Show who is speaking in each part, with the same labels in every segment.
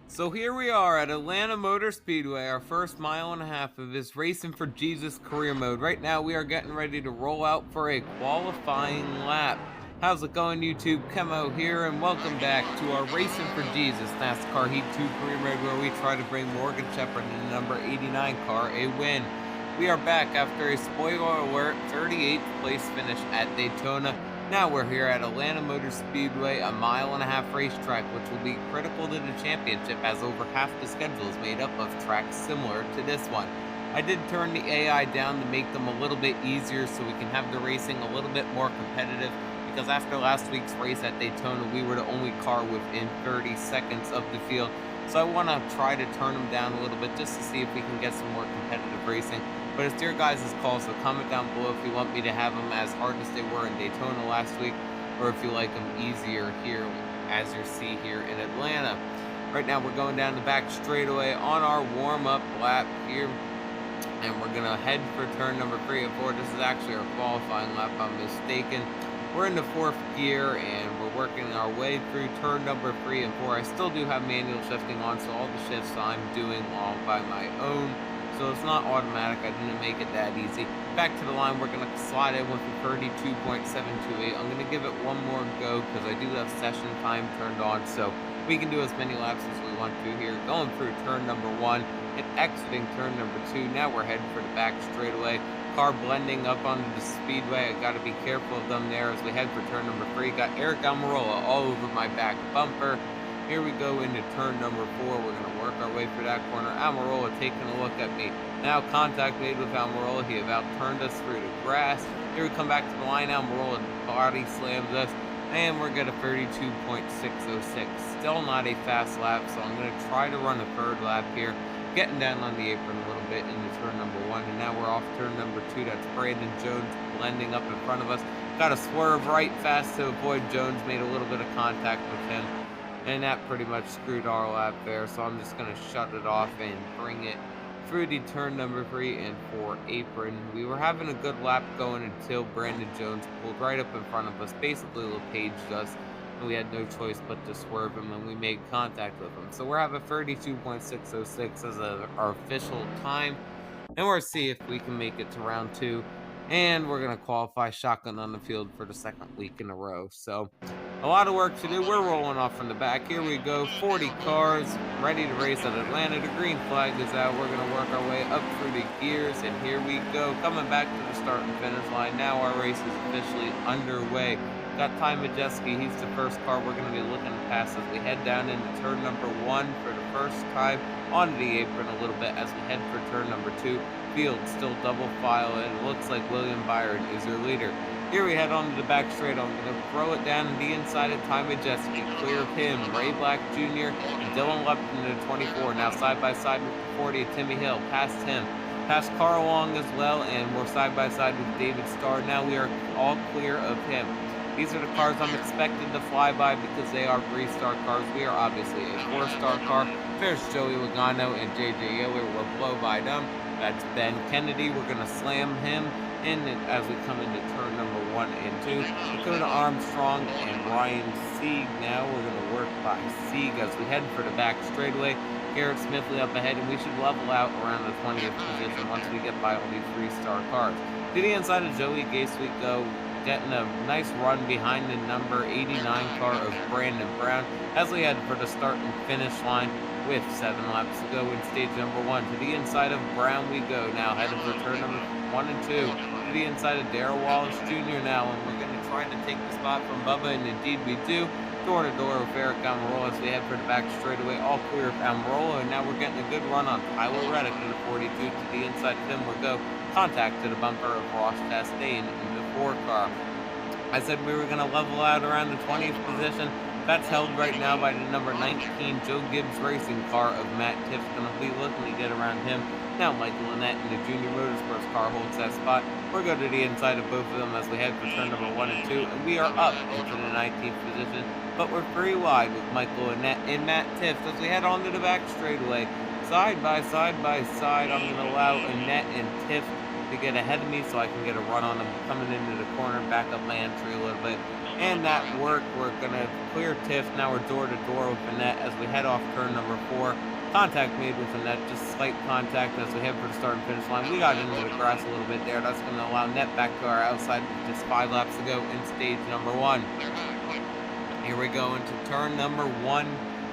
Speaker 1: So here we are at Atlanta Motor Speedway, our first mile and a half of this Racing for Jesus career mode. Right now we are getting ready to roll out for a qualifying lap. How's it going, YouTube? KEMMO here, and welcome back to our Racing for Jesus NASCAR Heat 2 career mode, where we try to bring Morgan Shepherd in the number 89 car a win. We are back after a spoiler alert 38th place finish at Daytona. Now we're here at Atlanta Motor Speedway, a mile and a half racetrack, which will be critical to the championship as over half the schedule is made up of tracks similar to this one. I did turn the AI down to make them a little bit easier so we can have the racing a little bit more competitive, because after last week's race at Daytona, we were the only car within 30 seconds of the field. So I want to try to turn them down a little bit just to see if we can get some more competitive racing. But it's your guys' call, so comment down below if you want me to have them as hard as they were in Daytona last week, or if you like them easier here, as you see here in Atlanta. Right now, we're going down the back straightaway on our warm-up lap here, and we're going to head for turn number 3 and 4. This is actually our qualifying lap, I'm mistaken. We're in the 4th gear, and we're working our way through turn number 3 and 4. I still do have manual shifting on, so all the shifts I'm doing all by my own. So it's not automatic. I didn't make it that easy. Back to the line, we're going to slide in with a 32.728. I'm going to give it one more go because I do have session time turned on, so we can do as many laps as we want to here. Going through turn number 1 and exiting turn number 2. Now we're heading for the back straightaway. Car blending up onto the speedway. I got to be careful of them there as we head for turn number 3. Got Eric Almirola all over my back bumper. Here we go into turn number 4. We're going to work our way through that corner. Almirola taking a look at me. Now contact made with Almirola. He about turned us through the grass. Here we come back to the line. Almirola body slams us. And we're going to 32.606. Still not a fast lap, so I'm going to try to run a third lap here. Getting down on the apron a little bit into turn number 1. And now we're off turn number 2. That's Brandon Jones blending up in front of us. Got to swerve right fast to avoid Jones. Made a little bit of contact with him. And that pretty much screwed our lap there, so I'm just going to shut it off and bring it through the turn number 3 and 4 apron. We were having a good lap going until Brandon Jones pulled right up in front of us, basically LePaged us, and we had no choice but to swerve him, and we made contact with him. So we're having 32.606 as our official time, and we'll see if we can make it to round 2. And we're going to qualify shotgun on the field for the second week in a row. So a lot of work to do. We're rolling off from the back. Here we go. 40 cars ready to race at Atlanta. The green flag is out. We're going to work our way up through the gears. And here we go. Coming back to the start and finish line. Now our race is officially underway. Got Ty Majeski. He's the first car we're going to be looking to pass as we head down into turn number 1 for the first time. Onto the apron a little bit as we head for turn number 2. Field still double file, and it looks like William Byron is your leader. Here we head on to the back straight. I'm going to throw it down to the inside of Ty Majeski. Clear of him, Ray Black Jr. and Dylan Lupton to 24. Now side by side with the 40 of Timmy Hill. Past him. Past Carl Long as well, and we're side by side with David Starr. Now we are all clear of him. These are the cars I'm expected to fly by because they are 3-star cars. We are obviously a 4-star car. There's Joey Logano and JJ Yeller. We'll blow by them. That's Ben Kennedy. We're going to slam him in as we come into turn number 1 and 2. Dakota Armstrong and Ryan Sieg. Now we're going to work by Sieg as we head for the back straightaway. Garrett Smithley up ahead, and we should level out around the 20th position once we get by all these 3-star cars. To the inside of Joey Gase we go, getting a nice run behind the number 89 car of Brandon Brown as we head for the start and finish line with 7 laps to go in stage number 1. To the inside of Brown we go now, heading for turn number 1 and 2. To the inside of Darrell Wallace Jr. now, and we're going to try to take the spot from Bubba, and indeed we do. Door to door with Eric Almirola as we head for the back straightaway, all clear of Almirola, and now we're getting a good run on Tyler Reddick to the 42. To the inside of him we go. Contact to the bumper of Ross Chastain in the 4 car. I said we were going to level out around the 20th position. That's held right now by the number 19 Joe Gibbs Racing car of Matt Tiff's going to be looking to get around him. Now Michael Annette in the Junior Motorsports car holds that spot. We're going to the inside of both of them as we head for turn number 1 and 2. And we are up into the 19th position. But we're pretty wide with Michael Annette and Matt Tiff as we head on to the back straightaway. Side by side by side, I'm going to allow Annette and Tiff to get ahead of me so I can get a run on him coming into the corner, back up my entry a little bit. And that worked. We're going to clear Tiff. Now we're door to door with Annette as we head off turn number 4. Contact made with Annette, just slight contact as we head for the start and finish line. We got into the grass a little bit there. That's going to allow Annette back to our outside with just 5 laps to go in stage number 1. Here we go into turn number 1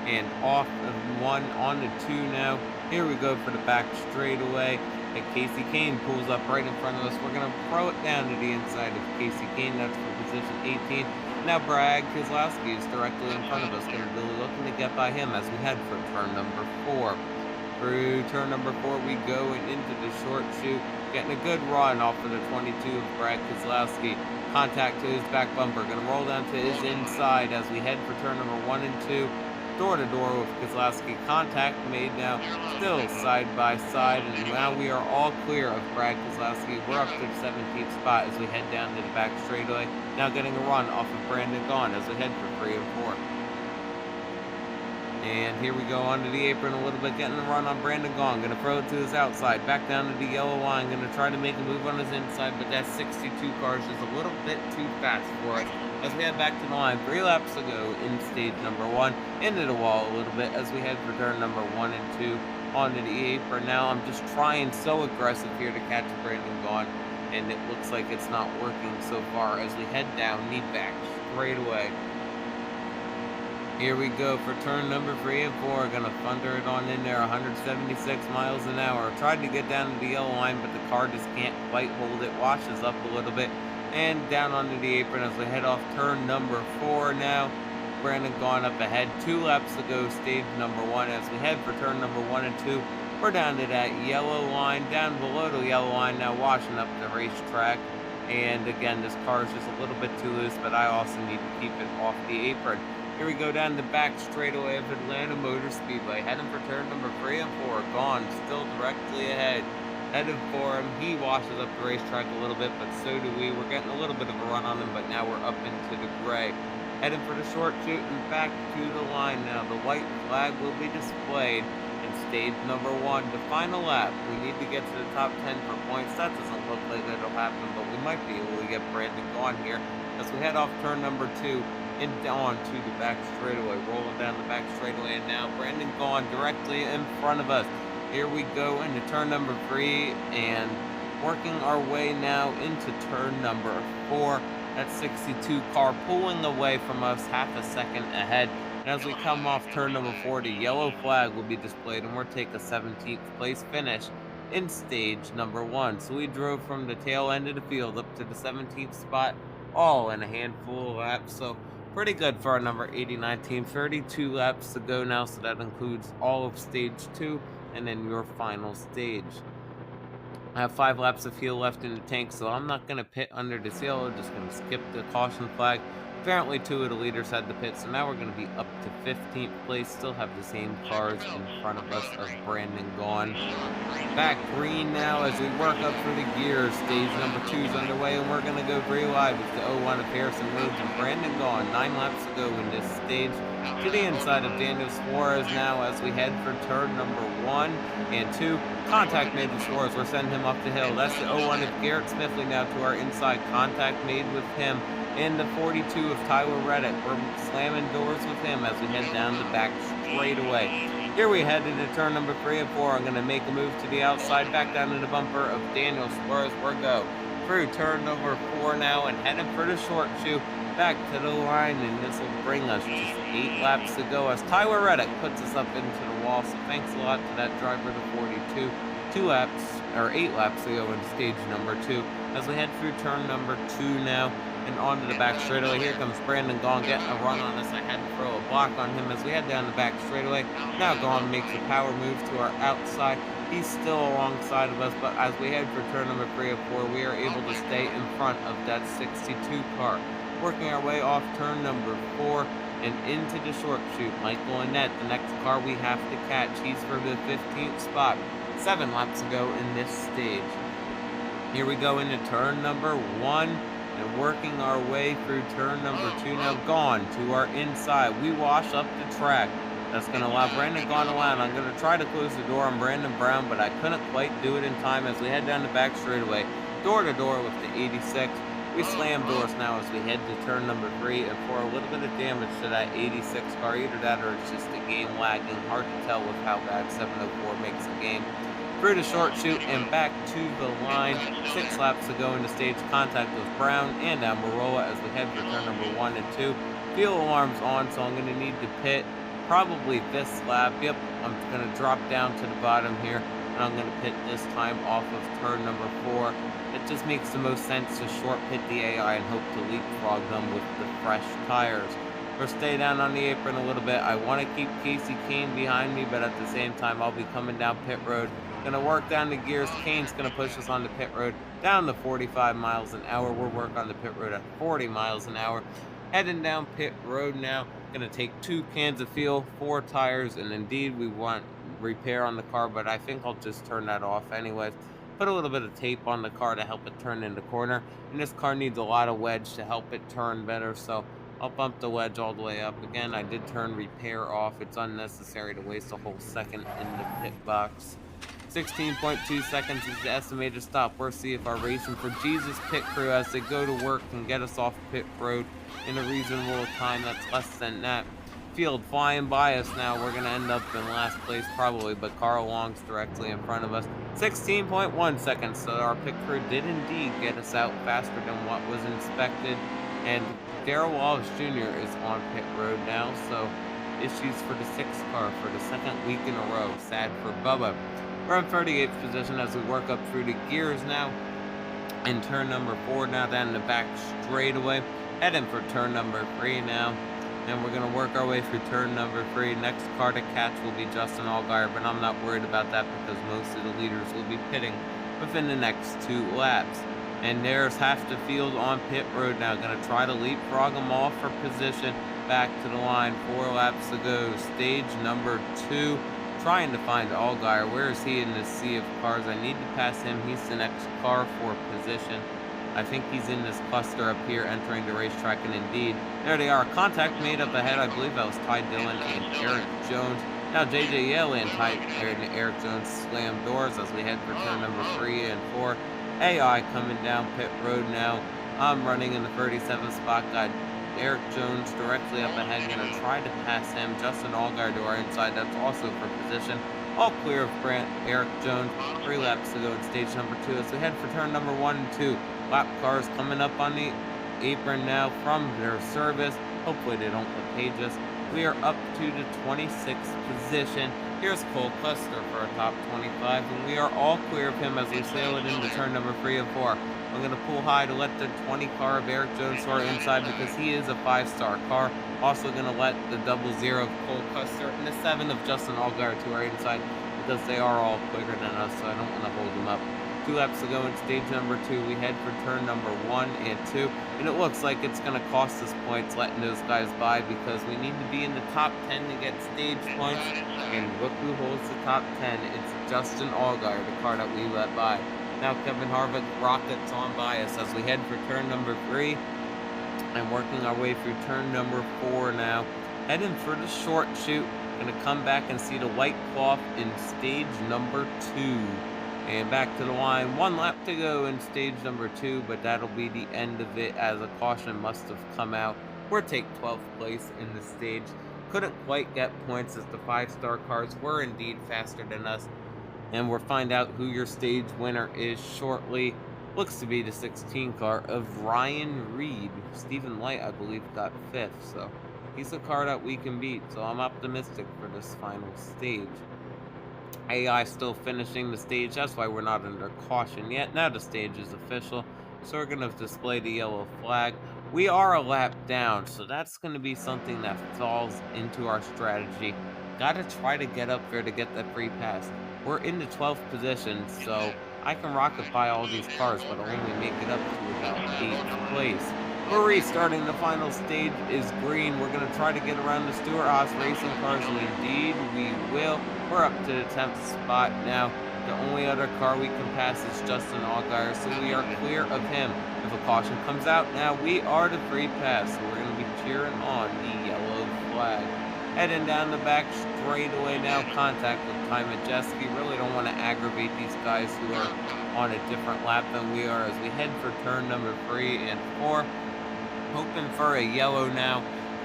Speaker 1: and off of 1 on to 2 now. Here we go for the back straightaway. And Casey Kane pulls up right in front of us. We're going to throw it down to the inside of Casey Kane. That's for position 18. Now Brad Keselowski is directly in front of us. Going to be looking to get by him as we head for turn number 4. Through turn number 4 we go and into the short chute. Getting a good run off of the 22 of Brad Keselowski. Contact to his back bumper. Going to roll down to his inside as we head for turn number 1 and 2. Door to door with Keselowski. Contact made now, still side by side, and now we are all clear of Brad Keselowski. We're up to the 17th spot as we head down to the back straightaway. Now getting a run off of Brandon Gaughan as we head for 3 and 4. And here we go onto the apron a little bit, getting a run on Brandon Gaughan. Going to throw it to his outside, back down to the yellow line. Going to try to make a move on his inside, but that 62 car is just a little bit too fast for us. As we head back to the line, 3 laps to go in stage number 1. Into the wall a little bit as we head for turn number 1 and 2 onto the apron. Now I'm just trying so aggressive here to catch Brandon Gaughan, and it looks like it's not working so far as we head down the back straightaway. Here we go for turn number 3 and 4. Gonna thunder it on in there, 176 miles an hour. Tried to get down to the yellow line, but the car just can't quite hold it. Washes up a little bit. And down onto the apron as we head off turn number 4 now. Brandon Gaughan up ahead. 2 laps to go, stage number 1. As we head for turn number 1 and 2, we're down to that yellow line, down below the yellow line now, washing up the racetrack. And again, this car is just a little bit too loose, but I also need to keep it off the apron. Here we go down the back straightaway of Atlanta Motor Speedway, heading for turn number 3 and 4. Gaughan still directly ahead. Headed for him. He washes up the racetrack a little bit, but so do we. We're getting a little bit of a run on him, but now we're up into the gray. Heading for the short chute and back to the line now. The white flag will be displayed in stage number 1. The final lap. We need to get to the top 10 for points. That doesn't look like that'll happen, but we might be able to get Brandon Gaughan here as we head off turn number 2 and on to the back straightaway. Rolling down the back straightaway, and now Brandon Gaughan directly in front of us. Here we go into turn number 3 and working our way now into turn number 4. That 62 car pulling away from us half a second ahead. And as we come off turn number 4, the yellow flag will be displayed and we'll take a 17th place finish in stage number 1. So we drove from the tail end of the field up to the 17th spot, all in a handful of laps. So pretty good for our number 89 team. 32 laps to go now, so that includes all of stage 2. And then your final stage. I have 5 laps of fuel left in the tank, so I'm not going to pit under this yellow. Just going to skip the caution flag. Apparently 2 of the leaders had the pit, so now we're going to be up to 15th place. Still have the same cars in front of us of Brandon Gaughan. Back green now as we work up through the gears. Stage number 2 is underway, and we're going to go very live with the 01 of Harrison Rhodes and Brandon Gaughan. 9 laps to go in this stage. To the inside of Daniel Suarez now as we head for turn number 1 and 2. Contact made with Suarez. We're sending him up the hill. That's the 01 of Garrett Smithley now to our inside. Contact made with him. In the 42 of Tyler Reddick. We're slamming doors with him as we head down the back straightaway. Here we head into turn number 3 and 4. I'm going to make a move to the outside, back down to the bumper of Daniel Suarez. We're go through turn number 4 now and heading for the short shoe. Back to the line, and this will bring us just 8 laps to go as Tyler Reddick puts us up into the wall. So thanks a lot to that driver, the 42. 8 laps to go in stage number 2 as we head through turn number 2 now and onto the back straightaway. Here comes Brandon Gaughan getting a run on us. I had to throw a block on him as we head down the back straightaway. Now Gaughan makes a power move to our outside. He's still alongside of us, but as we head for turn number 3 or 4, we are able to stay in front of that 62 car. Working our way off turn number 4 and into the short chute. Michael Annette, the next car we have to catch. He's for the 15th spot. 7 laps to go in this stage. Here we go into turn number 1 and working our way through turn number 2. Now Gaughan to our inside. We wash up the track That's going to allow Brandon Gaughan to land. I'm going to try to close the door on Brandon Brown, but I couldn't quite do it in time as we head down the back straightaway, door to door with the 86. We slam doors now as we head to turn number 3, and for a little bit of damage to that 86 car, either that or it's just the game lagging. Hard to tell with how bad 704 makes the game. Through the short chute and back to the line. 6 laps to go in the stage. Contact with Brown and Amarola as we head for turn number 1 and 2. Fuel alarms on, so I'm going to need to pit probably this lap. Yep, I'm going to drop down to the bottom here, and I'm going to pit this time off of turn number 4. It just makes the most sense to short pit the AI and hope to leapfrog them with the fresh tires. Or stay down on the apron a little bit. I want to keep Casey Kane behind me, but at the same time, I'll be coming down pit road. Gonna work down the gears. Kane's gonna push us on the pit road down to 45 miles an hour. We'll work on the pit road at 40 miles an hour. Heading down pit road now. Gonna take 2 cans of fuel, 4 tires, and indeed we want repair on the car, but I think I'll just turn that off anyways. Put a little bit of tape on the car to help it turn in the corner, and this car needs a lot of wedge to help it turn better, so I'll bump the wedge all the way up. Again, I did turn repair off. It's unnecessary to waste a whole second in the pit box. 16.2 seconds is the estimated stop. We'll see if our Racing for Jesus pit crew, as they go to work, can get us off pit road in a reasonable time that's less than that. Field flying by us now. We're going to end up in last place probably, but Carl Long's directly in front of us. 16.1 seconds, so our pit crew did indeed get us out faster than what was expected. And Darrell Wallace Jr. is on pit road now, so issues for the 6th car for the 2nd week in a row. Sad for Bubba. We're in 38th position as we work up through the gears now. In turn number 4 now, down the back straightaway. Heading for turn number 3 now. And we're going to work our way through turn number 3. Next car to catch will be Justin Allgaier, but I'm not worried about that because most of the leaders will be pitting within the next 2 laps. And there's half the field on pit road now. Going to try to leapfrog them off for position. Back to the line. 4 laps to go. Stage number 2. Trying to find Allgaier. Where is he in this sea of cars? I need to pass him. He's the next car for position. I think he's in this cluster up here entering the racetrack, and indeed, there they are. Contact made up ahead. I believe that was Ty Dillon and Eric Jones. Now JJ Yale and Eric Jones slam doors as we head for turn number 3 and 4. AI coming down pit road now. I'm running in the 37th spot. Got Eric Jones directly up ahead. Going to try to pass him. Justin Allgaier to our inside. That's also for position. All clear of Eric Jones. 3 laps to go in stage number 2 as we head for turn number 1 and 2. Lap cars coming up on the apron now from their service. Hopefully they don't page us. We are up to the 26th position. Here's Cole Custer for our top 25, and we are all clear of him as we sail it into turn number 3 and 4. I'm going to pull high to let the 20 car of Eric Jones to our inside because he is a 5-star car. Also going to let the 00 of Cole Custer and the 7 of Justin Allgaier to our inside because they are all quicker than us, so I don't want to hold them up. 2 laps to go in stage number 2. We head for turn number 1 and 2. And it looks like it's going to cost us points letting those guys by because we need to be in the top 10 to get stage points. And look who holds the top 10. It's Justin Allgaier, the car that we let by. Now Kevin Harvick rockets on by us as we head for turn number 3. And working our way through turn number 4 now. Heading for the short chute. Going to come back and see the white cloth in stage number 2. And back to the line. 1 lap to go in stage number 2, but that'll be the end of it as a caution must have come out. We're take 12th place in the stage. Couldn't quite get points as the 5-star cars were indeed faster than us. And we'll find out who your stage winner is shortly. Looks to be the 16 car of Ryan Reed. Stephen Light, I believe, got 5th, so he's a car that we can beat. So I'm optimistic for this final stage. AI still finishing the stage. That's why we're not under caution yet. Now the stage is official. So we're going to display the yellow flag. We are a lap down, so that's going to be something that falls into our strategy. Got to try to get up there to get that free pass. We're in the 12th position, so I can rocket by all these cars, but I'll only make it up to about 8th place. We're restarting. The final stage is green. We're going to try to get around the Stewart Haas Racing cars, and indeed we will. We're up to the 10th spot now. The only other car we can pass is Justin Allgaier, so we are clear of him. If a caution comes out now, we are the free pass, so we're going to be cheering on the yellow flag. Heading down the back straightaway now, contact with Ty Majeski. Really don't want to aggravate these guys who are on a different lap than we are as we head for turn number 3 and 4. Hoping for a yellow now.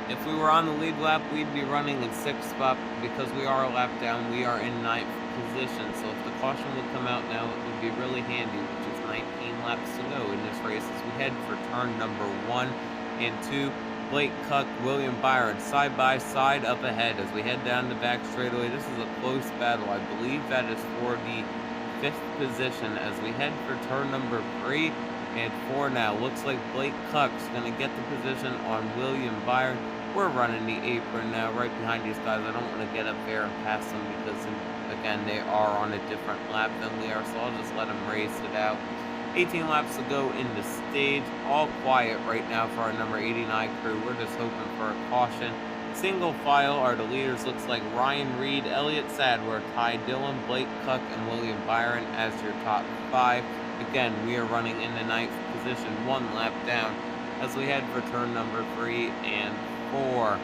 Speaker 1: If we were on the lead lap, we'd be running in 6th spot. Because we are a lap down, we are in 9th position. So if the caution would come out now, it would be really handy, which is 19 laps to go in this race as we head for turn number 1 and 2. Blake Cuck, William Byron, side by side up ahead as we head down the back straightaway. This is a close battle. I believe that is for the 5th position as we head for turn number 3 and 4 now. Looks like Blake Cuck's going to get the position on William Byron. We're running the apron now right behind these guys. I don't want to get up there and pass them because, again, they are on a different lap than we are, so I'll just let them race it out. 18 laps to go in the stage. All quiet right now for our number 89 crew. We're just hoping for a caution. Single file are the leaders. Looks like Ryan Reed, Elliott Sadler, Ty Dillon, Blake Cuck, and William Byron as your top 5. Again, we are running in the 9th position, 1 lap down as we head for turn number 3 and 4.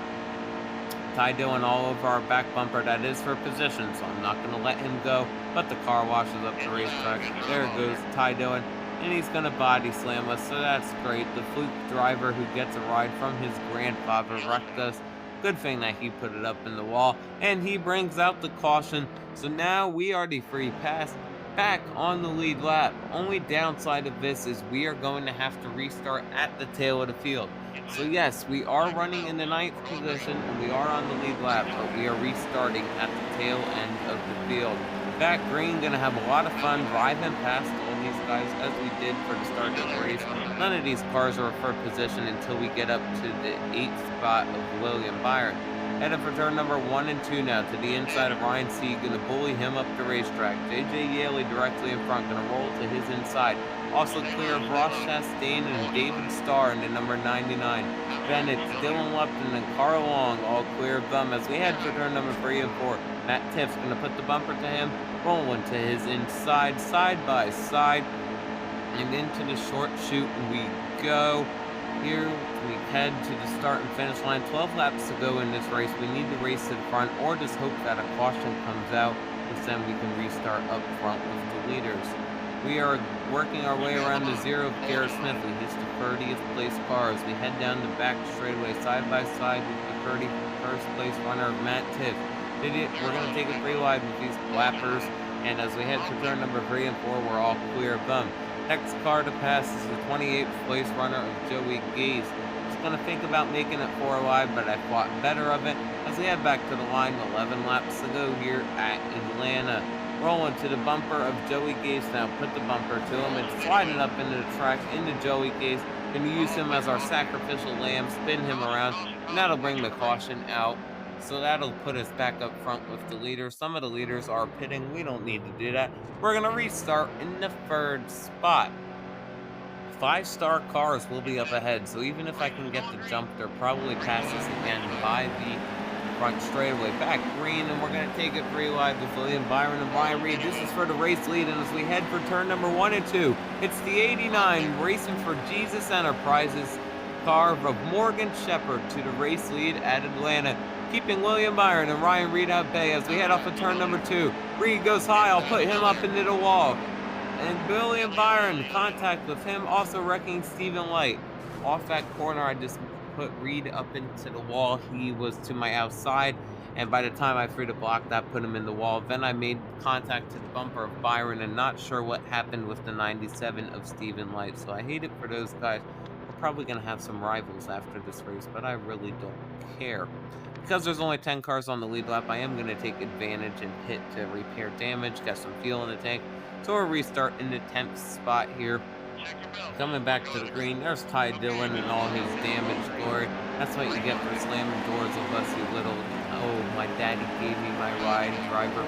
Speaker 1: Ty Dillon all over our back bumper. That is for position, so I'm not going to let him go. But the car washes up the racetrack. There goes Ty Dillon, and he's going to body slam us, so that's great. The fluke driver who gets a ride from his grandfather wrecked us. Good thing that he put it up in the wall, and he brings out the caution. So now we are the free pass back on the lead lap. Only downside of this is we are going to have to restart at the tail of the field. So yes, we are running in the 9th position and we are on the lead lap, but we are restarting at the tail end of the field. Back green, gonna have a lot of fun driving past all these guys as we did for the start of the race. None of these cars are for position until we get up to the 8th spot of William Byron. Headed for turn number 1 and 2 now to the inside of Ryan C. Gonna bully him up the racetrack. JJ Yaley directly in front, gonna roll to his inside. Also clear of Ross Chastain and David Starr in the number 99. Bennett, Dylan Lupton, and Carl Long all clear of them as we head for turn number 3 and 4. Matt Tiff's gonna put the bumper to him, rolling to his inside, side by side, and into the short chute we go. Here we head to the start and finish line. 12 laps to go in this race. We need to race to the front or just hope that a caution comes out, because then we can restart up front with the leaders. We are working our way around the 0 of Garrett Smith. He's the 30th place car as we head down the back straightaway side by side with the 31st place runner Matt Tiff. We're going to take it pretty wide with these lappers, and as we head to turn number 3 and 4, we're all clear of them. Next car to pass is the 28th place runner of Joey Gaze. Just going to think about making it 4 wide, but I thought better of it as we head back to the line. 11 laps to go here at Atlanta. Rolling to the bumper of Joey Gaze now. Put the bumper to him and sliding up into the track into Joey Gaze. Going to use him as our sacrificial lamb, spin him around, and that'll bring the caution out. So that'll put us back up front with the leaders. Some of the leaders are pitting. We don't need to do that. We're going to restart in the 3rd spot. 5-star cars will be up ahead, so even if I can get the jump, they'll probably pass us again by the front straightaway. Back green, and we're going to take it 3 wide with William Byron and Ryan Reed. This is for the race lead, and as we head for turn number 1 and 2, it's the 89 Racing for Jesus Enterprises car of Morgan Shepherd to the race lead at Atlanta, keeping William Byron and Ryan Reed at bay as we head off of turn number 2. Reed goes high. I'll put him up into the wall. And William Byron, contact with him, also wrecking Stephen Light. Off that corner, I just put Reed up into the wall. He was to my outside, and by the time I threw the block, that put him in the wall. Then I made contact to the bumper of Byron, and not sure what happened with the 97 of Stephen Light. So I hate it for those guys. We're probably going to have some rivals after this race, but I really don't care. Because there's only 10 cars on the lead lap, I am going to take advantage and hit to repair damage, get some fuel in the tank. So we'll restart in the 10th spot here. Coming back to the green, there's Ty Dillon and all his damage glory. That's what you get for slamming doors of us, you little... Oh, my daddy gave me my ride, driver.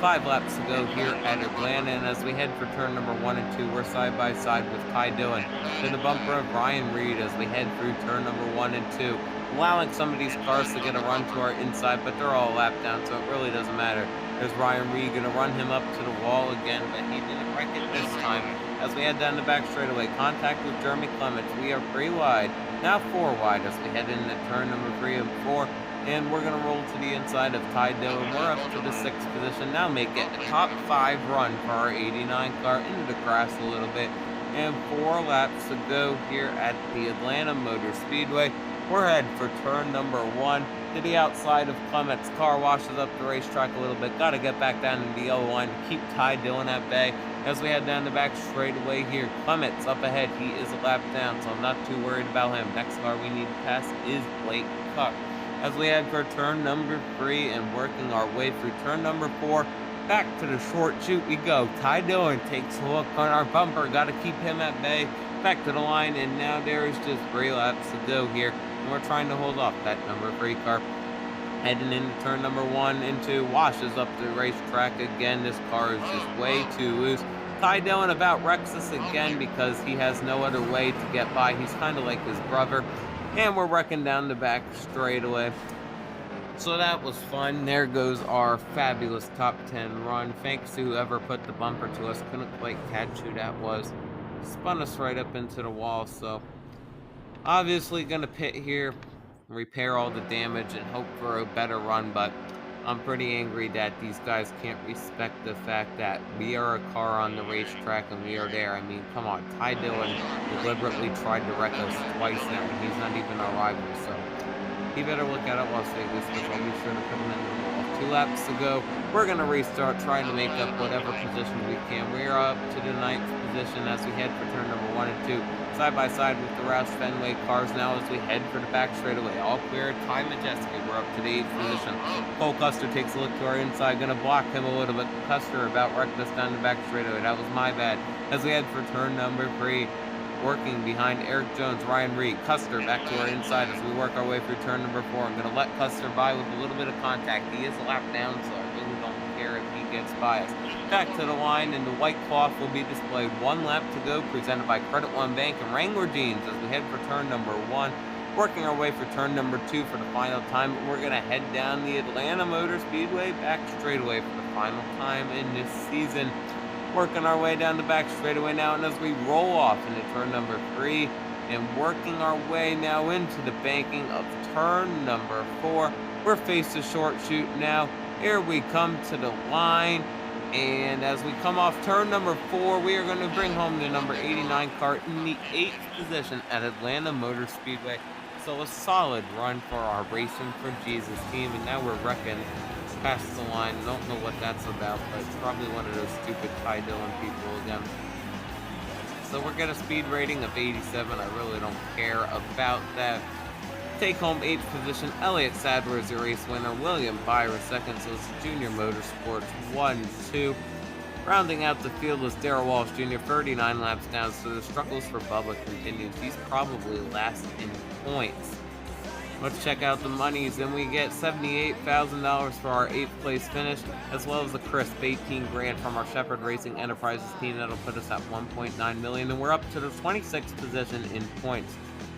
Speaker 1: 5 laps to go here at Atlanta, and as we head for turn number 1 and 2, we're side by side with Ty Dillon to the bumper of Ryan Reed as we head through turn number 1 and 2. Allowing some of these cars to get a run to our inside, but they're all lapped down, so it really doesn't matter. There's Ryan Reed going to run him up to the wall again, but he didn't wreck it this time. As we head down the back straightaway, contact with Jeremy Clements. We are 3 wide, now 4 wide as we head into turn number 3 and 4. And we're going to roll to the inside of Ty Dillon. We're up to the 6th position. Now make it a top 5 run for our 89 car into the grass a little bit. And 4 laps to go here at the Atlanta Motor Speedway. We're headed for turn number 1 to the outside of Clement's car. Washes up the racetrack a little bit. Got to get back down in the yellow line to keep Ty Dillon at bay. As we head down the back straightaway here, Clement's up ahead. He is a lap down, so I'm not too worried about him. Next car we need to pass is Blake Cook. As we head for turn number 3 and working our way through turn number 4, back to the short chute we go. Ty Dillon takes a look on our bumper. Got to keep him at bay. Back to the line, and now there is just 3 laps to go here. And we're trying to hold off that number 3 car. Heading into turn number 1 into washes up the racetrack again. This car is just way too loose. Ty Dillon about wrecks us again because he has no other way to get by. He's kind of like his brother. And we're wrecking down the back straightaway. So that was fun. There goes our fabulous top 10 run. Thanks to whoever put the bumper to us. Couldn't quite catch who that was. Spun us right up into the wall. So obviously going to pit here, repair all the damage, and hope for a better run. But I'm pretty angry that these guys can't respect the fact that we are a car on the racetrack and we are there. I mean, come on. Ty Dillon deliberately tried to wreck us twice now, and he's not even our rival. So he better look at Las Vegas, because I'll be sure to put him in the wall. 2 laps to go. We're going to restart, trying to make up whatever position we can. We are up to the 9th position as we head for turn number 1 and 2. Side by side with the Roush Fenway cars now as we head for the back straightaway. All clear. Ty Majeski, we're up to the 8th position. Cole Custer takes a look to our inside. Going to block him a little bit. Custer about wrecked us down the back straightaway. That was my bad. As we head for turn number 3. Working behind Eric Jones, Ryan Reed, Custer back to our inside as we work our way through turn number 4. I'm going to let Custer by with a little bit of contact. He is a lap down, so I really don't care if he gets by us. Back to the line, and the white cloth will be displayed. 1 lap to go, presented by Credit One Bank and Wrangler Jeans as we head for turn number 1. Working our way for turn number 2 for the final time. We're going to head down the Atlanta Motor Speedway back straightaway for the final time in this season. Working our way down the back straightaway now, and as we roll off into turn number 3 and working our way now into the banking of turn number 4, we're faced a short chute now. Here we come to the line, and as we come off turn number 4, we are going to bring home the number 89 car in the 8th position at Atlanta Motor Speedway. So a solid run for our Racing for Jesus team, and now we're wrecking past the line. Don't know what that's about, but it's probably one of those stupid Ty Dillon people again. So we're getting a speed rating of 87. I really don't care about that. Take home 8th position. Elliott Sadler is your race winner. William Byron second. So it's Junior Motorsports 1-2. Rounding out the field was Darrell Walsh Jr. 39 laps down. So the struggles for Bubba continues. He's probably last in points. Let's check out the monies, and we get $78,000 for our 8th place finish, as well as a crisp $18,000 from our Shepherd Racing Enterprises team. That'll put us at $1.9 million, and we're up to the 26th position in points.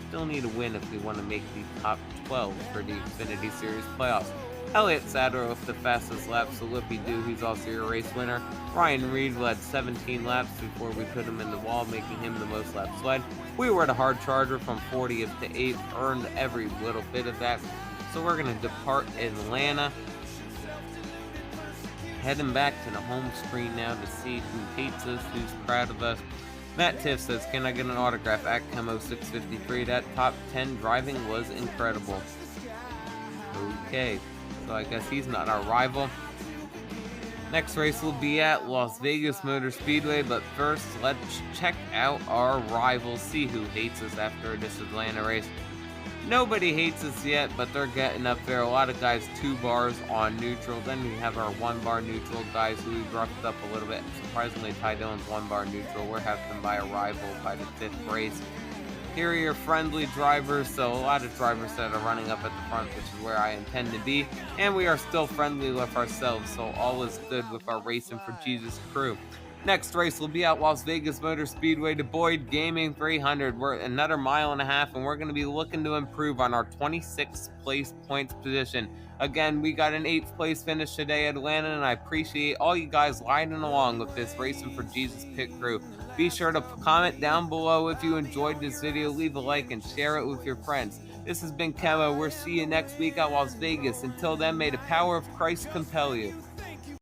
Speaker 1: Still need a win if we want to make the top 12 for the Xfinity Series playoffs. Elliott Sadler with the fastest lap, so Lippy-Doo, he's also your race winner. Ryan Reed led 17 laps before we put him in the wall, making him the most laps led. We were the hard charger from 40th to 8th, earned every little bit of that. So we're going to depart Atlanta. Heading back to the home screen now to see who hates us, who's proud of us. Matt Tiff says, can I get an autograph at KEMMO 653? That top 10 driving was incredible. Okay, so I guess he's not our rival. Next race will be at Las Vegas Motor Speedway, but first let's check out our rivals, see who hates us after this Atlanta race. Nobody hates us yet, but they're getting up there. A lot of guys 2 bars on neutral. Then we have our 1 bar neutral guys who we've roughed up a little bit. Surprisingly, Ty Dillon's 1 bar neutral. We're having by a rival by the 5th race. Here are your friendly drivers, so a lot of drivers that are running up at the front, which is where I intend to be. And we are still friendly with ourselves, so all is good with our Racing for Jesus crew. Next race will be at Las Vegas Motor Speedway to Boyd Gaming 300. We're another mile and a half, and we're going to be looking to improve on our 26th place points position. Again, we got an 8th place finish today at Atlanta, and I appreciate all you guys riding along with this Racing for Jesus pit crew. Be sure to comment down below if you enjoyed this video, leave a like, and share it with your friends. This has been KEMMO. We'll see you next week at Las Vegas. Until then, may the power of Christ compel you.